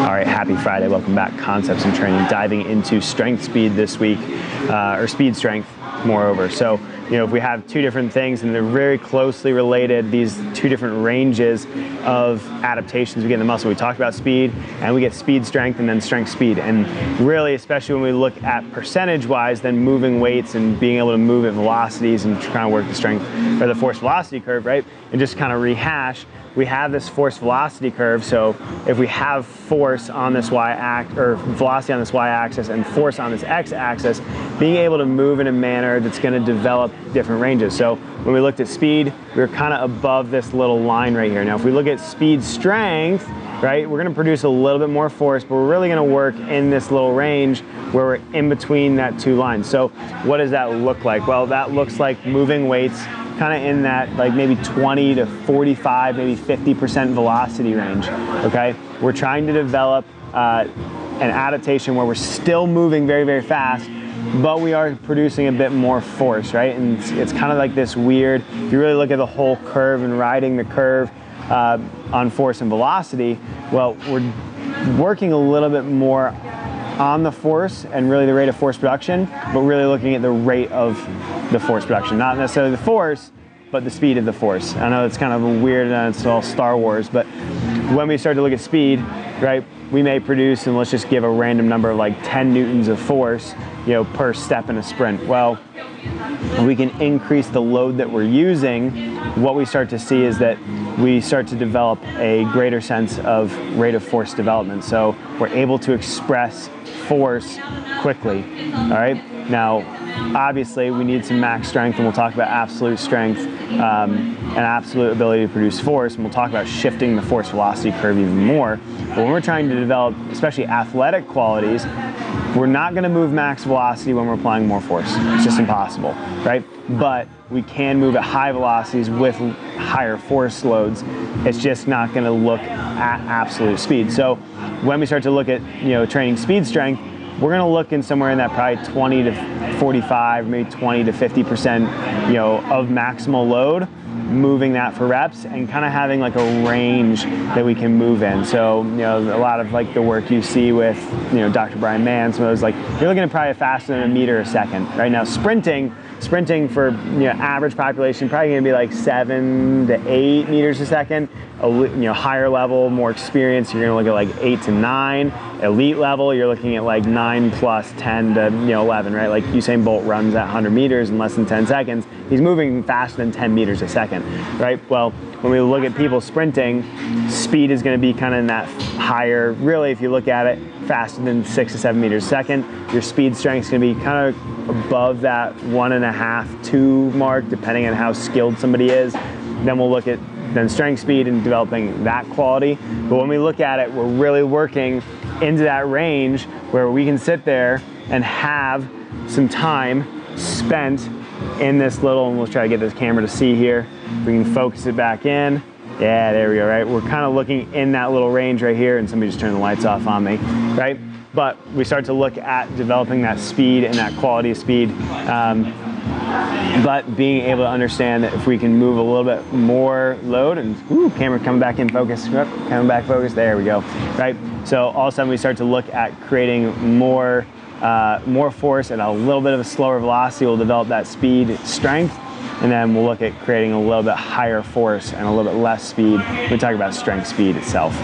All right, happy Friday. Welcome back. Concepts and training, diving into strength speed this week, or speed strength, moreover. So, if we have two different things and they're very closely related, these two different ranges of adaptations we get in the muscle. We talked about speed, and we get speed strength and then strength speed. And really, especially when we look at percentage-wise, then moving weights and being able to move at velocities and kind of work the strength or the force velocity curve, right? And just kind of rehash. We have this force velocity curve, so if we have force on this y-axis, or velocity on this y-axis and force on this x-axis, being able to move in a manner that's going to develop different ranges. So when we looked at speed, we were kind of above this little line right here. Now if we look at speed strength, right, we're going to produce a little bit more force, but we're really going to work in this little range where we're in between that two lines. So what does that look like? Well, that looks like moving weights kind of in that like maybe 20 to 45, maybe 50% velocity range, okay? We're trying to develop an adaptation where we're still moving very, very fast, but we are producing a bit more force, right? And it's kind of like this weird, if you really look at the whole curve and riding the curve on force and velocity, well, we're working a little bit more on the force and really the rate of force production, but really looking at the rate of the force production. Not necessarily the force, but the speed of the force. I know it's kind of a weird, it's all Star Wars, but when we start to look at speed, right, we may produce, and let's just give a random number of like 10 newtons of force, per step in a sprint. Well, we can increase the load that we're using. What we start to see is that we start to develop a greater sense of rate of force development. So we're able to express force quickly, all right? Now, obviously, we need some max strength, and we'll talk about absolute strength and absolute ability to produce force, and we'll talk about shifting the force velocity curve even more. But when we're trying to develop, especially athletic qualities, we're not going to move max velocity when we're applying more force. It's just impossible, right? But we can move at high velocities with higher force loads. It's just not going to look at absolute speed. So when we start to look at training speed strength, we're going to look in somewhere in that probably 20 to 45, maybe 20 to 50%, of maximal load, moving that for reps and kind of having like a range that we can move in. So, a lot of like the work you see with, Dr. Brian Mann, some of those, like, you're looking at probably faster than a meter a second. Right now, sprinting for, average population, probably going to be like 7 to 8 meters a second. Higher level, more experience, you're going to look at like 8 to 9. Elite level, you're looking at like 9 plus 10 to 11, right? Like Usain Bolt runs at 100 meters in less than 10 seconds. He's moving faster than 10 meters a second, right? Well, when we look at people sprinting, speed is going to be kind of in that higher, really, if you look at it, faster than 6 to 7 meters a second. Your speed strength is going to be kind of above that 1.5, 2 mark, depending on how skilled somebody is. Then we'll look at strength speed and developing that quality. But when we look at it, we're really working into that range where we can sit there and have some time spent in this little, and we'll try to get this camera to see here. We can focus it back in. Yeah, there we go, right? We're kind of looking in that little range right here, and somebody just turned the lights off on me, right? But we start to look at developing that speed and that quality of speed. But being able to understand that if we can move a little bit more load, and camera coming back in focus, coming back focus, there we go, right? So all of a sudden we start to look at creating more force at a little bit of a slower velocity. We'll develop that speed strength, and then we'll look at creating a little bit higher force and a little bit less speed. We talk about strength speed itself.